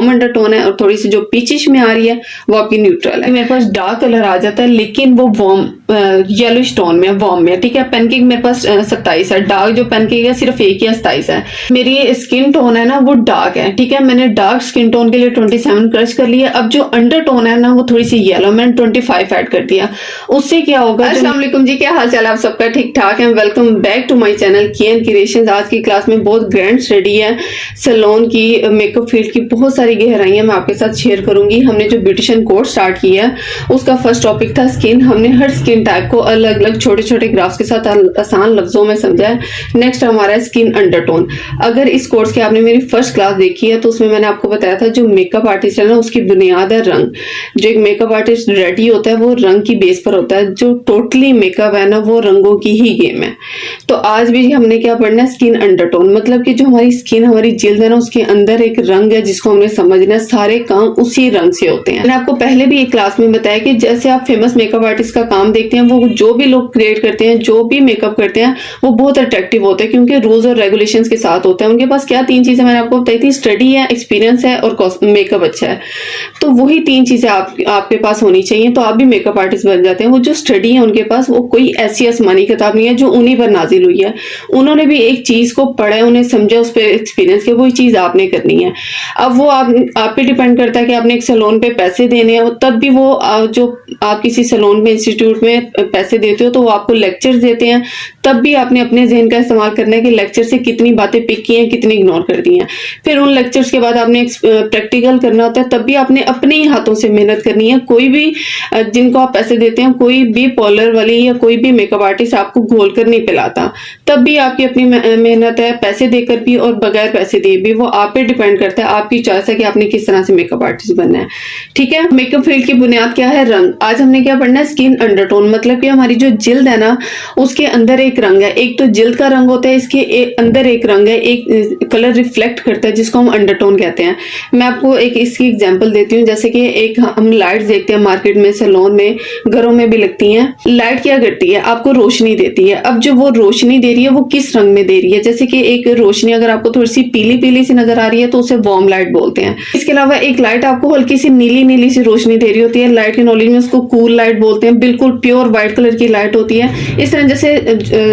Undertone है और थोड़ी सी जो पीचिश में आ रही है वो आपकी न्यूट्रल है। मेरे पास डार्क कलर आ जाता है लेकिन वो वार्म येलोइश टोन में वार्म में, ठीक है। पेनकेक मेरे पास 27 है, डार्क जो पेनकेक है सिर्फ एक या 27 है। मेरी स्किन टोन है ना वो डार्क है, ठीक है। मैंने डार्क स्किन टोन के लिए 27 क्रश कर लिया। अब जो अंडरटोन है ना वो थोड़ी सी येलो, मैंने 25 ऐड कर दिया। उससे क्या होगा। अस्सलाम वालेकुम जी, क्या हाल चाल है आप सबका? ठीक ठाक है। Welcome back to my channel Kiyan Creations. आज की क्लास में बहुत ग्रैंड स्टडी है सैलून की, मेकअप फील्ड की बहुत सारी गहराइयां मैं आपके साथ शेयर करूंगी। हमने जो ब्यूटिशियन कोर्स स्टार्ट किया है उसका फर्स्ट टॉपिक था स्किन। हमने हर स्किन टाइप को अलग अलग छोटे छोटे ग्राफ्स के साथ आसान लफ्जों में समझा है। नेक्स्ट हमारा है स्किन अंडरटोन। अगर इस कोर्स की आपने मेरी फर्स्ट क्लास देखी है तो उसमें मैंने आपको बताया था जो मेकअप आर्टिस्ट है ना उसकी बुनियाद है रंग। जो एक मेकअप आर्टिस्ट रेडी होता है वो रंग की बेस पर होता है। जो टोटली मेकअप है ना वो रंगों की ही गेम है। तो आज भी हमने क्या पढ़ना है, स्किन अंडरटोन। मतलब कि जो हमारी स्किन, हमारी जिल्द है ना उसके अंदर एक रंग है जिसको हमने समझना है। सारे काम उसी रंग से होते हैं। मैंने आपको पहले भी एक क्लास में बताया कि जैसे आप फेमस मेकअप आर्टिस्ट का काम देखते हैं, वो जो भी लोग क्रिएट करते हैं, जो भी मेकअप करते हैं, वो बहुत अट्रैक्टिव होते हैं क्योंकि रूल्स और रेगुलेशंस के साथ होता है। उनके पास क्या तीन चीजें मैंने आपको बताई थी, स्टडी है, एक्सपीरियंस है और मेकअप अच्छा है। तो वही तीन चीजें आपके पास होनी चाहिए तो आप भी मेकअप आर्टिस्ट बन जाते हैं। वो जो स्टडी है उनके पास वो कोई ऐसी आसमानी किताब नहीं है जो उन्हीं पर नाजिल हुई है। उन्होंने भी एक चीज को पढ़ा है, उन्हें समझा, उस पर एक्सपीरियंस किया, वही चीज आपने करनी है। अब वो आप पे डिपेंड करता है कि आपने एक सैलून पे पैसे देने हैं, तब भी वो जो आप किसी सैलून में, इंस्टीट्यूट में पैसे देते हो तो वो आपको लेक्चर्स देते हैं, तब भी आपने अपने जहन का इस्तेमाल करना है कि लेक्चर से कितनी बातें पिक की हैं, कितनी इग्नोर कर दी हैं। फिर उन लेक्चर्स के बाद आपने प्रैक्टिकल करना होता है, तब भी आपने अपने ही हाथों से मेहनत करनी है। कोई भी जिनको आप पैसे देते हैं, कोई भी पार्लर वाली या कोई भी मेकअप आर्टिस्ट आपको घोल कर नहीं पिलाता, तब भी आपकी अपनी मेहनत है। पैसे देकर भी और बगैर पैसे दिए भी वो आप पे डिपेंड करता है। आपकी चॉइस है कि आपने किस तरह से मेकअप आर्टिस्ट बनना है, ठीक है। मेकअप फील्ड की बुनियाद क्या है, रंग। आज हमने क्या पढ़ना है, स्किन अंडरटोन। मतलब कि हमारी जो जिल्द है ना उसके अंदर एक रंग है। एक तो जिल्द का रंग होता है, इसके अंदर एक रंग है, एक कलर रिफ्लेक्ट करता है जिसको हम अंडरटोन कहते हैं। मैं आपको एक इसकी एग्जांपल देती हूँ। जैसे कि एक हम लाइट देखते हैं मार्केट में, सैलून में, घरों में भी लगती हैं। लाइट क्या करती है, आपको रोशनी देती है। अब जो वो रोशनी दे रही है वो किस रंग में दे रही है। जैसे कि एक रोशनी अगर आपको थोड़ी सी पीली पीली सी नजर आ रही है तो उसे वार्म लाइट बोलते हैं। इसके अलावा एक लाइट आपको हल्की सी नीली नीली सी रोशनी दे रही होती है, लाइट के नॉलेज में उसको कूल लाइट बोलते हैं। बिल्कुल प्योर व्हाइट कलर की लाइट होती है। इस तरह जैसे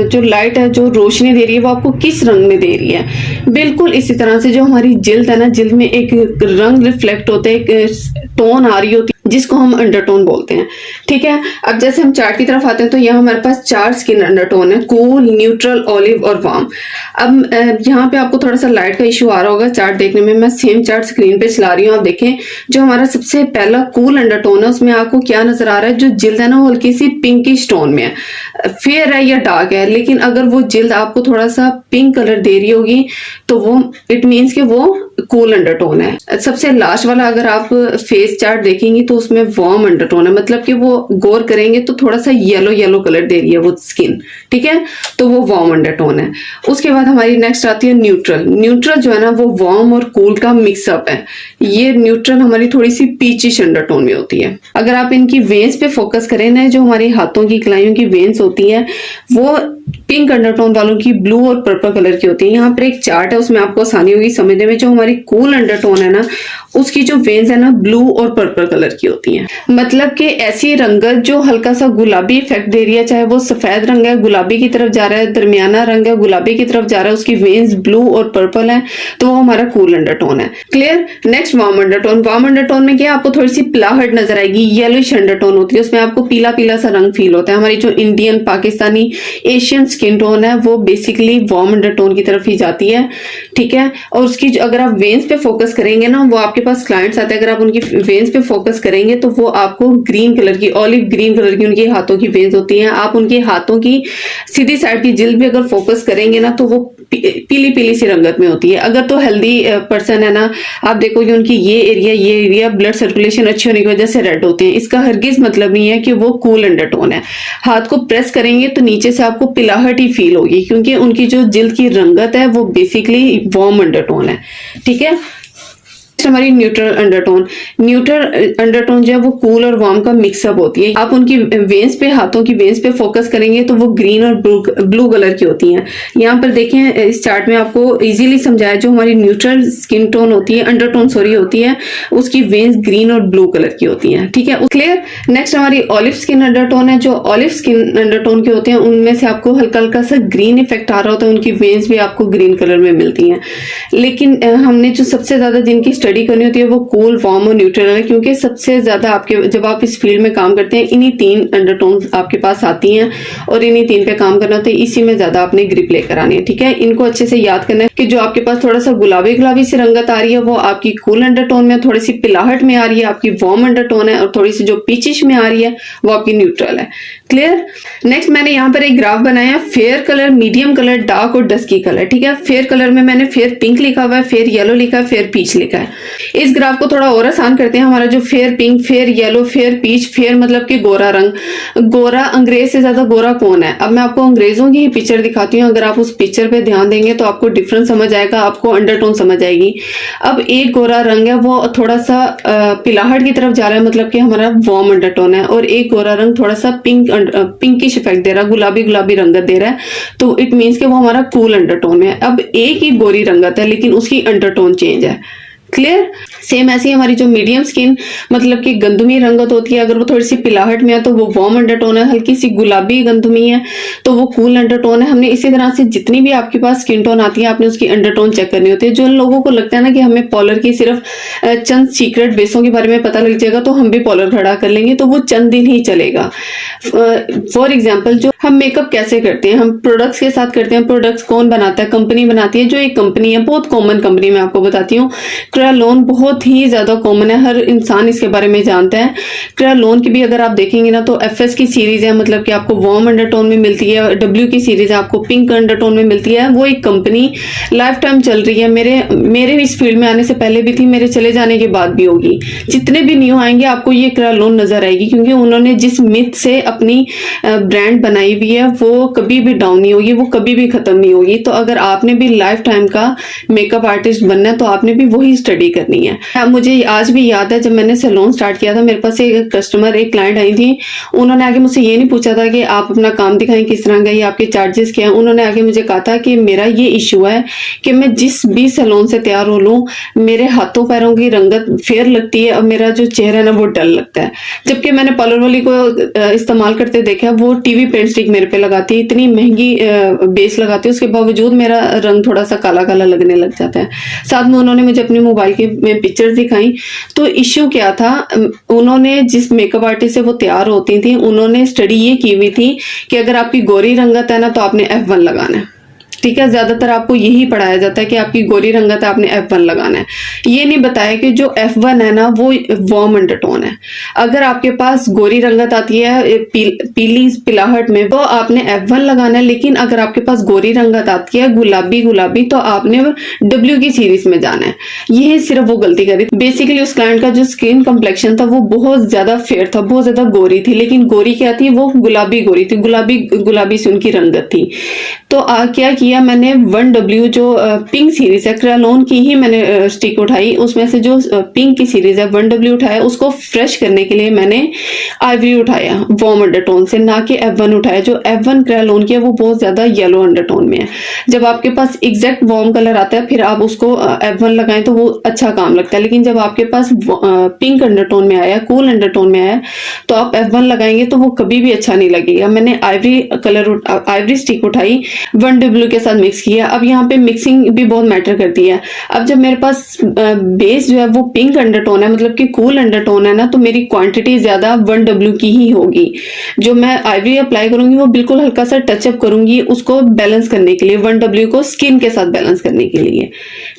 जो लाइट है, जो रोशनी दे रही है वो आपको किस रंग में दे रही है। बिल्कुल इसी तरह से जो हमारी जिल्द है ना, जिल्द में एक रंग रिफ्लेक्ट होता है, एक टोन आ रही होती है जिसको हम अंडरटोन बोलते हैं, ठीक है। अब जैसे हम चार्ट की तरफ आते हैं तो यहाँ हमारे पास 4 स्किन अंडरटोन है, कूल, न्यूट्रल, ऑलिव और वार्म। अब यहाँ पे आपको थोड़ा सा लाइट का इशू आ रहा होगा चार्ट देखने में। मैं सेम चार्ट स्क्रीन पे चला रही हूँ, आप देखें। जो हमारा सबसे पहला कूल अंडरटोन है उसमें आपको क्या नजर आ रहा है, जो जिल्द है ना वो हल्की सी पिंकिश टोन में है, फेयर है या डार्क है। लेकिन अगर वो जिल्द आपको थोड़ा सा पिंक कलर दे रही होगी तो वो इट मीन्स कि वो कूल अंडरटोन है। सबसे लास्ट वाला अगर आप फेस चार्ट देखेंगे तो उसमें वार्म अंडरटोन है, मतलब कि वो गौर करेंगे तो थोड़ा सा येलो येलो कलर दे रही है वो स्किन, ठीक है, तो वो वार्म अंडरटोन है। उसके बाद हमारी नेक्स्ट आती है न्यूट्रल। न्यूट्रल जो है ना वो वार्म और कूल का मिक्सअप है। ये न्यूट्रल हमारी थोड़ी सी पीचिश अंडरटोन में होती है। अगर आप इनकी वेन्स पे फोकस करें ना, जो हमारे हाथों की कलाइयों की वेन्स होती है वो पिंक अंडरटोन वालों की ब्लू और पर्पल कलर की होती है। यहाँ पर एक चार्ट है, उसमें आपको आसानी होगी समझने में। जो हमारी कूल अंडरटोन है ना उसकी जो वेन्स है ना ब्लू और पर्पल कलर की होती हैं। मतलब कि ऐसी रंगत जो हल्का सा गुलाबी इफेक्ट दे रही है, चाहे वो सफेद रंग है गुलाबी की तरफ जा रहा है, दरमियाना रंग है गुलाबी की तरफ जा रहा है, उसकी वेन्स ब्लू और पर्पल है, तो वो हमारा कूल अंडरटोन है। Clear. Next warm undertone. Warm undertone में क्या आपको थोड़ी सी पिलाहट नजर आएगी, येलोइश अंडरटोन होती है, उसमें आपको पीला पीला सा रंग फील होता है। हमारी जो Indian, Pakistani, Asian skin tone है वो बेसिकली वार्म अंडरटोन की तरफ ही जाती है, ठीक है। और उसकी अगर आप वेन्स पे फोकस करेंगे ना, वो आपके पास क्लाइंट्स आते हैं, अगर आप उनकी वेन्स पे फोकस करेंगे तो वो आपको ग्रीन कलर की, ऑलिव ग्रीन कलर की उनके हाथों की वेन्स होती हैं। आप उनके हाथों की सीधी साइड की जिल्द भी अगर फोकस करेंगे ना तो वो पीली पीली सी रंगत में होती है। अगर तो हेल्दी पर्सन है ना, आप देखोगे उनकी ये एरिया ब्लड सर्कुलेशन अच्छी होने की वजह से रेड होते हैं। इसका हरगिज मतलब नहीं है कि वो कूल अंडरटोन है। हाथ को प्रेस करेंगे तो नीचे से आपको पिलाहट ही फील होगी क्योंकि उनकी जो जिल्द की रंगत है वो बेसिकली वार्म अंडरटोन है, ठीक है। नेक्स्ट हमारी न्यूट्रल अंडरटोन। न्यूट्रल अंडरटोन जो है वो कूल और वार्म का मिक्सअप होती है। आप उनकी वेन्स पे, हाथों की वेन्स पे फोकस करेंगे तो वो ग्रीन और ब्लू कलर की होती हैं। यहाँ पर देखें इस चार्ट में आपको इजीली समझाया, जो हमारी न्यूट्रल स्किन टोन होती है, अंडरटोन सॉरी होती है, उसकी वेन्स ग्रीन और ब्लू कलर की होती हैं। ठीक है, क्लियर। नेक्स्ट हमारी ऑलिव स्किन अंडरटोन है। जो ऑलिव स्किन अंडरटोन के होते हैं उनमें से आपको हल्का हल्का सा ग्रीन इफेक्ट आ रहा होता है, उनकी वेन्स भी आपको ग्रीन कलर में मिलती हैं। लेकिन हमने जो सबसे ज्यादा जिनकी स्टडी करनी होती है वो कूल, वार्म और न्यूट्रल है, क्योंकि सबसे ज्यादा आपके जब आप इस फील्ड में काम करते हैं इन्हीं 3 अंडरटोन आपके पास आती हैं और इन्हीं 3 पे काम करना होता है। इसी में ज्यादा आपने ग्रिप लेकर आनी है। ठीक है, इनको अच्छे से याद करना है कि जो आपके पास थोड़ा सा गुलाबी गुलाबी सी रंगत आ रही है वो आपकी कूल अंडरटोन में, थोड़ी सी पिलाहट में आ रही है आपकी वार्म अंडरटोन है, और थोड़ी सी जो पीचिश में आ रही है वो आपकी न्यूट्रल है। क्लियर। नेक्स्ट मैंने यहाँ पर एक ग्राफ बनाया, fair colour, medium colour, dark और डस्की कलर। ठीक है, फेयर कलर में मैंने फेयर पिंक लिखा हुआ है, फेयर येलो लिखा है, फेयर पीच लिखा है। इस ग्राफ को थोड़ा और आसान करते हैं। हमारा जो fair pink, fair yellow, fair peach, fair मतलब कि गोरा रंग। गोरा, अंग्रेज से ज्यादा गोरा कौन है? अब मैं आपको अंग्रेजों की ही पिक्चर दिखाती हूँ। अगर आप उस पिक्चर पे ध्यान देंगे तो आपको डिफरेंस समझ आएगा, आपको अंडरटोन समझ आएगी। अब एक गोरा रंग है वो थोड़ा सा पिलाहट की तरफ जा रहा है, मतलब कि हमारा वार्म अंडरटोन है, और एक गोरा रंग थोड़ा सा पिंकिश इफेक्ट दे रहा है, गुलाबी गुलाबी रंगत दे रहा है, तो इट मीन्स कि वो हमारा कूल अंडरटोन है। अब एक ही गोरी रंगत है लेकिन उसकी अंडरटोन चेंज है। क्लियर। सेम ऐसी हमारी जो मीडियम स्किन मतलब कि गंदमी रंगत होती है, अगर वो थोड़ी सी पिलाहट में है तो वो वार्म अंडरटोन है, हल्की सी गुलाबी गंदमी है तो वो कूल अंडरटोन है। हमने इसी तरह से जितनी भी आपके पास स्किन टोन आती है आपने उसकी अंडरटोन चेक करनी होती है। जो लोगों को लगता है ना कि हमें पॉलर की सिर्फ चंद सीक्रेट बेसों के बारे में पता लग जाएगा तो हम भी पॉलर खड़ा कर लेंगे, तो वो चंद दिन ही चलेगा। फॉर एग्जाम्पल, जो हम मेकअप कैसे करते हैं, हम प्रोडक्ट्स के साथ करते हैं। प्रोडक्ट्स कौन बनाता है? कंपनी बनाती है। जो एक कंपनी है, बहुत कॉमन कंपनी मैं आपको बताती हूँ, क्रेलोन, बहुत ही ज्यादा कॉमन है, हर इंसान इसके बारे में जानता है। क्रेलोन की भी अगर आप देखेंगे ना तो एफएस की सीरीज है, मतलब कि आपको वार्म अंडरटोन में मिलती है, डब्ल्यू की सीरीज है आपको पिंक अंडरटोन में मिलती है। वो एक कंपनी लाइफ टाइम चल रही है, मेरे इस फील्ड में आने से पहले भी थी, मेरे चले जाने के बाद भी होगी। जितने भी न्यू आएंगे आपको ये क्रेलोन नजर आएगी, क्योंकि उन्होंने जिस मिथ से अपनी ब्रांड बनाई हुई है वो कभी भी डाउन नहीं होगी, वो कभी भी खत्म नहीं होगी। तो अगर आपने भी लाइफ टाइम का मेकअप आर्टिस्ट बनना है तो आपने भी वही स्टडी करनी है। मुझे आज भी याद है जब मैंने सैलून स्टार्ट किया था, मेरे पास एक कस्टमर, एक क्लाइंट आई थी, उन्होंने आगे मुझसे ये नहीं पूछा था कि आप अपना काम दिखाएं किस तरह का, ये आपके चार्जेस क्या है। उन्होंने आगे मुझे कहा था कि मेरा ये इशू है कि मैं जिस भी सैलून से तैयार हो लूं मेरे हाथों पैरों की रंगत फेयर लगती है और मेरा जो चेहरा है ना वो डल लगता है। जबकि मैंने पार्लर वाली को इस्तेमाल करते देखा, वो टीवी पेंट स्टिक मेरे पे लगाती है, इतनी महंगी बेस लगाती है, उसके बावजूद मेरा रंग थोड़ा सा काला काला लगने लग जाता है। साथ में उन्होंने मुझे अपने मोबाइल की पिक्चर्स दिखाई। तो इश्यू क्या था, उन्होंने जिस मेकअप आर्टिस्ट से वो तैयार होती थी उन्होंने स्टडी ये की हुई थी कि अगर आपकी गोरी रंगत है ना तो आपने F1 लगाना है। ठीक है, ज्यादातर आपको यही पढ़ाया जाता है कि आपकी गोरी रंगत है आपने F1 लगाना है। ये नहीं बताया कि जो F1 है ना वो वार्म अंडरटोन है। अगर आपके पास गोरी रंगत आती है पीली पिलाहट में तो आपने F1 लगाना है, लेकिन अगर आपके पास गोरी रंगत आती है गुलाबी गुलाबी तो आपने W की सीरीज में जाना है। यही सिर्फ वो गलती करी। बेसिकली उस क्लाइंट का जो स्किन कम्प्लेक्शन था वो बहुत ज्यादा फेयर था, बहुत ज्यादा गोरी थी, लेकिन गोरी क्या थी, वो गुलाबी गोरी थी, गुलाबी गुलाबी से उनकी रंगत थी। तो क्या किया मैंने, 1W जो पिंक सीरीज है, क्रेलोन की ही मैंने स्टिक उठाई, उसमें से जो पिंक की सीरीज है 1W उठाया, उसको फ्रेश करने के लिए मैंने आइवरी उठाया वार्म अंडरटोन से, ना कि F1 उठाया। जो F1 क्रेलोन की है वो बहुत ज्यादा येलो अंडरटोन में है। जब आपके पास एग्जैक्ट वार्म कलर आता है फिर आप उसको F1 लगाएं तो वो अच्छा काम लगता है, लेकिन जब आपके पास पिंक अंडरटोन में आया, कूल अंडरटोन में आया, तो आप F1 लगाएंगे तो वो कभी भी अच्छा नहीं लगेगा। मैंने आइवरी स्टिक उठाई, 1W के साथ मिक्स किया। अब यहाँ पे मिक्सिंग भी बहुत मैटर करती है। अब जब मेरे पास बेस जो है वो पिंक अंडरटोन है, मतलब कि कूल अंडरटोन है ना, तो मेरी क्वांटिटी ज्यादा 1W की ही होगी। जो मैं आइवरी अप्लाई करूंगी वो बिल्कुल हल्का सा टचअप करूंगी उसको बैलेंस करने के लिए, 1W को स्किन के साथ बैलेंस करने के लिए।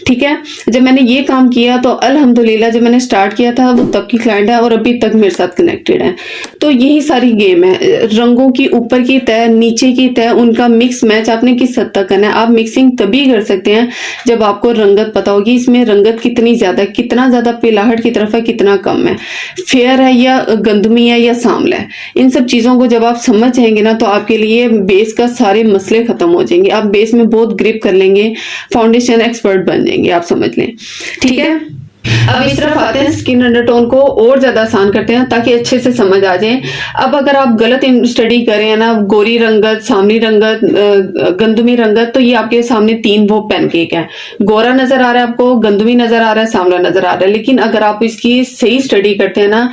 ठीक है, जब मैंने ये काम किया तो अल्हम्दुलिल्लाह जब मैंने स्टार्ट किया था वो तब की क्लाइंट है और अभी तक मेरे साथ कनेक्टेड है। तो यही सारी गेम है, रंगों की ऊपर की तय नीचे की तय, उनका मिक्स मैच आपने किस हद तक करना है। आप मिक्सिंग तभी कर सकते हैं जब आपको रंगत पता होगी, इसमें रंगत कितनी ज्यादा, कितना ज्यादा पिलाहट की तरफ है, कितना कम है, फेयर है या गंदमी है या सांवला है। इन सब चीजों को जब आप समझ जाएंगे ना तो आपके लिए बेस का सारे मसले खत्म हो जाएंगे। आप बेस में बहुत ग्रिप कर लेंगे, फाउंडेशन एक्सपर्ट बन जाएंगे, आप समझ लें। ठीक है, अब इस तरफ आते हैं, स्किन अंडरटोन को और ज्यादा आसान करते हैं ताकि अच्छे से समझ आ जाए। अब अगर आप गलत स्टडी करें ना, गोरी रंगत, सामनी रंगत, गंदमी रंगत, तो ये आपके सामने 3 वो पैनकेक है। गोरा नजर आ रहा है आपको, गंदमी नजर आ रहा है, सांवला नजर आ रहा है। लेकिन अगर आप इसकी सही स्टडी करते हैं ना,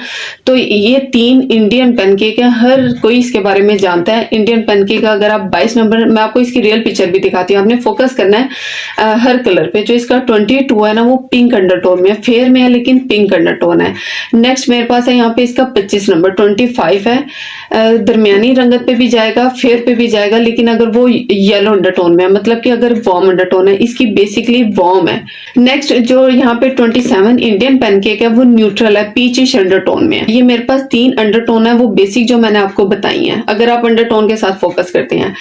तो ये 3 इंडियन पैनकेक है। हर कोई इसके बारे में जानता है। इंडियन पैनकेक अगर आप 22 नंबर, मैं आपको इसकी रियल पिक्चर भी दिखाती हूँ, आपने फोकस करना है हर कलर पे। जो इसका 22 है ना, वो पिंक अंडरटोन में, फेयर में है लेकिन पिंक अंडरटोन है। नेक्स्ट मेरे पास है यहाँ पे इसका 25 नंबर 25 है। दरमियानी रंगत पे भी जाएगा, फेयर पे भी जाएगा, लेकिन अगर वो येलो अंडरटोन में है, मतलब कि अगर वार्म अंडरटोन है, इसकी बेसिकली वार्म है। नेक्स्ट जो यहाँ पे 27 इंडियन पैनकेक है, वो न्यूट्रल है, पीचिश अंडरटोन में है। ये मेरे पास 3 अंडरटोन है, वो बेसिक जो मैंने आपको बताई है। अगर आप अंडरटोन के साथ फोकस करते हैं,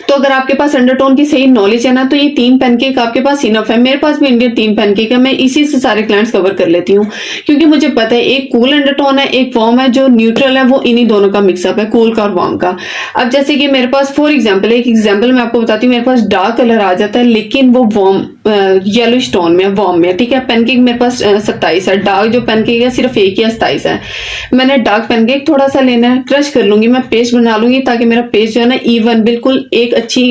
तो अगर आपके पास अंडरटोन की सही नॉलेज है ना, तो ये 3 पैनकेक आपके पास इनफ है। मेरे पास भी इंडियन 3 पैनकेक है, मैं इसी से सारे क्लाइंट्स कवर कर लेती हूँ, क्योंकि मुझे पता है एक कूल अंडरटोन है, एक वार्म है। जो न्यूट्रल है वो इन्हीं दोनों का मिक्सअप है, कूल का और वार्म का। अब जैसे कि मेरे पास फॉर एग्जांपल, एक एग्जांपल मैं आपको बताती हूँ, मेरे पास डार्क कलर आ जाता है लेकिन वो वार्म येलोइश टोन में, वार्म में, ठीक है। पैनकेक मेरे पास 27 है। डार्क जो पैनकेक है सिर्फ एक या 27 है। मैंने डार्क पैनकेक थोड़ा सा लेना है, क्रश कर लूंगी, मैं पेस्ट बना लूंगी ताकि मेरा पेस्ट जो है ना इवन, बिल्कुल एक अच्छी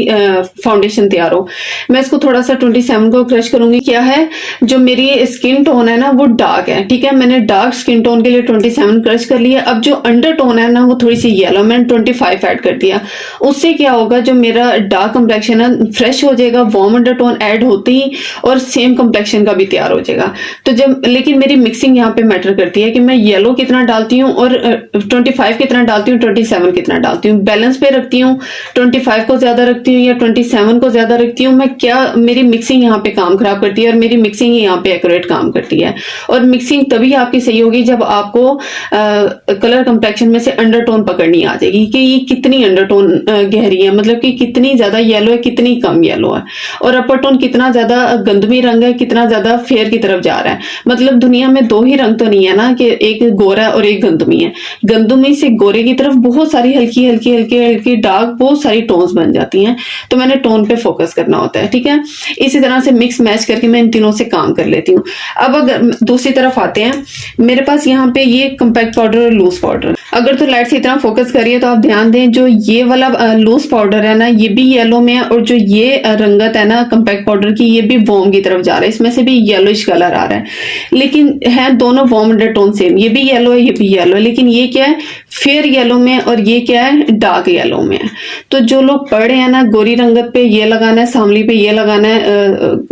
फाउंडेशन तैयार हो। मैं इसको थोड़ा सा 27 को क्रश करूंगी। क्या है, जो मेरी स्किन टोन है ना वो डार्क है, ठीक है। मैंने डार्क स्किन टोन के लिए 27 क्रश कर लिया। अब जो अंडर टोन है ना वो थोड़ी सी येलो, मैंने 25 ऐड कर दिया। उससे क्या होगा, जो मेरा डार्क कंप्लेक्शन है फ्रेश हो जाएगा, वार्म अंडर टोन ऐड होते ही और सेम कंप्लेक्शन का भी तैयार हो जाएगा। तो जब, लेकिन मेरी मिक्सिंग यहाँ पे मैटर करती है कि मैं येलो कितना डालती हूँ और 25 कितना डालती हूँ, 27 कितना डालती हूँ, बैलेंस पे रखती हूँ, 25 को ज्यादा रखती हूँ या 27 को ज्यादा रखती हूँ। मैं क्या, मेरी मिक्सिंग यहाँ पे काम खराब करती है और मेरी मिक्सिंग ही यहाँ पे एक्यूरेट काम करती है। और मिक्सिंग तभी आपकी सही होगी जब आपको कलर कंप्लेक्शन में से अंडरटोन पकड़नी आ जाएगी कि ये कितनी अंडरटोन गहरी है, मतलब कि कितनी ज्यादा येलो है, कितनी कम येलो है, और अपर टोन कितना ज्यादा गंदमी रंग है, कितना ज्यादा फेयर की तरफ जा रहा है। मतलब दुनिया में 2 ही रंग तो नहीं है ना, कि एक गोरा और एक गंदमी है। गंदमी से गोरे की तरफ बहुत सारी हल्की हल्की हल्की हल्की डार्क बहुत सारी टोन्स बन जाती हैं। तो मैंने टोन पे फोकस करना होता है, ठीक है। इसी तरह से मिक्स मैच करके मैं इन तीनों से काम कर लेती हूँ। अब अगर दूसरी तरफ आते हैं, मेरे पास यहाँ पे ये कम्पैक्ट पाउडर और लूज पाउडर। अगर तो लाइट से इतना फोकस करिए तो आप ध्यान दें, जो ये वाला लूज पाउडर है ना, ये भी येलो में है, और जो ये रंगत है ना कम्पैक्ट पाउडर की, ये भी वार्म की तरफ जा रहा है। इसमें से भी येलोइश कलर आ रहा है, लेकिन है दोनों वार्म अंडरटोन सेम। ये भी येलो है, ये भी येलो है, लेकिन ये क्या है, फेयर येलो में, और ये क्या है, डार्क येलो में है। तो जो लोग पढ़ रहे हैं ना, गोरी रंगत पे ये लगाना है, सांवली पे ये लगाना है,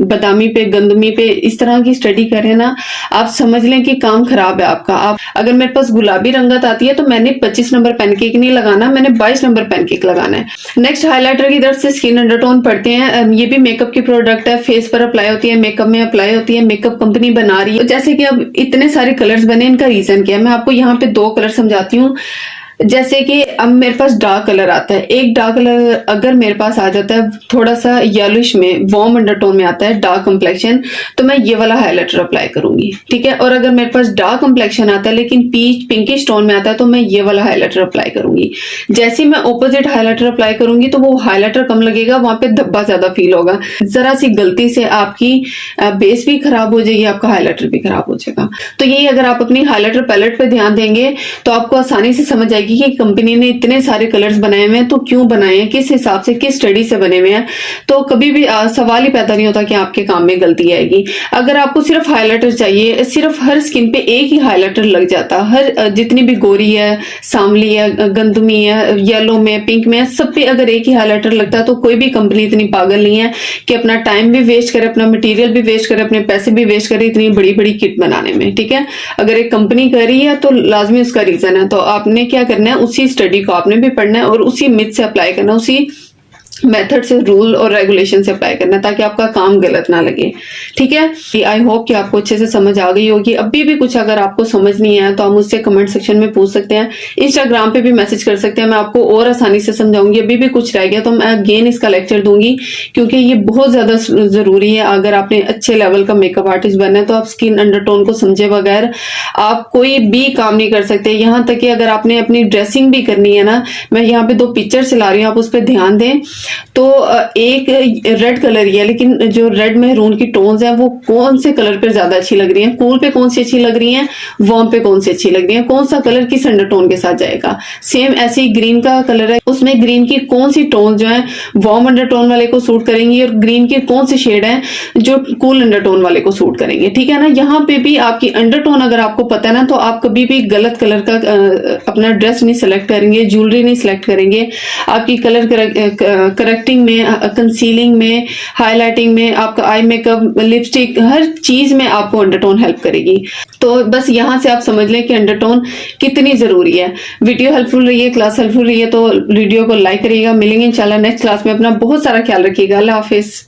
बादामी पे, गंदमी पे, इस तरह की स्टडी करें ना, आप समझ लें कि काम खराब है आपका। आप, अगर मेरे पास गुलाबी रंगत आती है तो मैंने 25 नंबर पैनकेक नहीं लगाना, मैंने 22 नंबर पैनकेक लगाना है। नेक्स्ट हाइलाइटर की तरफ से स्किन अंडरटोन पढ़ते हैं। ये भी मेकअप की प्रोडक्ट है, फेस पर अप्लाई होती है, मेकअप में अप्लाई होती है, मेकअप कंपनी बना रही है। जैसे कि अब इतने सारे कलर्स बने, इनका रीजन क्या है, मैं आपको यहाँ पे 2 कलर समझाती हूँ। जैसे कि अब मेरे पास डार्क कलर आता है, एक डार्क कलर अगर मेरे पास आ जाता है थोड़ा सा येलोइश में, वार्म अंडरटोन में आता है, डार्क कंप्लेक्शन, तो मैं ये वाला हाइलाइटर अप्लाई करूंगी, ठीक है। और अगर मेरे पास डार्क कंप्लेक्शन आता है लेकिन पीच पिंकिश टोन में आता है, तो मैं ये वाला हाइलाइटर अप्लाई करूंगी। जैसे मैं ऑपोजिट हाइलाइटर अप्लाई करूंगी तो वो हाइलाइटर कम लगेगा, वहां पे धब्बा ज्यादा फील होगा। जरा सी गलती से आपकी बेस भी खराब हो जाएगी, आपका हाइलाइटर भी खराब हो जाएगा। तो यही अगर आप अपनी हाइलाइटर पैलेट पे ध्यान देंगे तो आपको आसानी से समझ आएगी कि कंपनी ने इतने सारे कलर्स बनाए हुए हैं तो क्यों बनाए हैं, किस हिसाब से, किस स्टडी से बने हुए हैं। तो कभी भी सवाल ही पैदा नहीं होता कि आपके काम में गलती आएगी। अगर आपको सिर्फ हाइलाइटर चाहिए, सिर्फ हर स्किन पे एक ही हाइलाइटर लग जाता, हर जितनी भी गोरी है, सांवली है, गंदमी है, येलो में, पिंक में, सब पे अगर एक ही हाइलाइटर लगता तो कोई भी कंपनी इतनी पागल नहीं है कि अपना टाइम भी वेस्ट करे, अपना मटेरियल भी वेस्ट करे, अपने पैसे भी वेस्ट करे इतनी बड़ी बड़ी किट बनाने में, ठीक है। अगर एक कंपनी कर रही है तो लाजमी उसका रीजन है। तो आपने क्या करना है, उसी स्टडी को आपने भी पढ़ना है और उसी मिथ से अप्लाई करना, उसी मेथड से, रूल और रेगुलेशन से अप्लाई करना, ताकि आपका काम गलत ना लगे, ठीक है। आई होप कि आपको अच्छे से समझ आ गई होगी। अभी भी कुछ अगर आपको समझ नहीं आया तो आप मुझसे कमेंट सेक्शन में पूछ सकते हैं, इंस्टाग्राम पे भी मैसेज कर सकते हैं, मैं आपको और आसानी से समझाऊंगी। अभी भी कुछ रह गया तो मैं अगेन इसका लेक्चर दूंगी, क्योंकि ये बहुत ज्यादा जरूरी है। अगर आपने अच्छे लेवल का मेकअप आर्टिस्ट बनना है तो आप स्किन अंडरटोन को समझे बगैर आप कोई भी काम नहीं कर सकते। यहाँ तक कि अगर आपने अपनी ड्रेसिंग भी करनी है ना, मैं यहाँ पे 2 पिक्चर चला रही हूँ, आप उस पर ध्यान दें। तो एक रेड कलर ही है, लेकिन जो रेड मेहरून की टोन्स हैं वो कौन से कलर पे ज्यादा अच्छी लग रही हैं, कूल पे कौन सी अच्छी लग रही हैं, वार्म पे कौन सी अच्छी लग रही है, कौन सा कलर किस अंडरटोन के साथ जाएगा। सेम ऐसे ही ग्रीन का कलर है, उसमें ग्रीन की कौन सी टोन जो है वार्म अंडरटोन वाले को सूट करेंगी और ग्रीन के कौन से शेड हैं जो कूल अंडरटोन वाले को सूट करेंगे। ठीक है ना, यहाँ पे भी आपकी अंडरटोन अगर आपको पता है ना, तो आप कभी भी गलत कलर का अपना ड्रेस नहीं सिलेक्ट करेंगे, ज्वेलरी नहीं सिलेक्ट करेंगे। आपकी कलर करेक्टिंग में, कंसीलिंग में, हाईलाइटिंग में, आपका आई मेकअप, लिपस्टिक, हर चीज में आपको अंडरटोन हेल्प करेगी। तो बस यहाँ से आप समझ लें कि अंडरटोन कितनी जरूरी है। वीडियो हेल्पफुल रही है, क्लास हेल्पफुल रही है, तो वीडियो को लाइक करिएगा। मिलेंगे इंशाल्लाह नेक्स्ट क्लास में। अपना बहुत सारा ख्याल रखिएगा। अल्लाह हाफिज।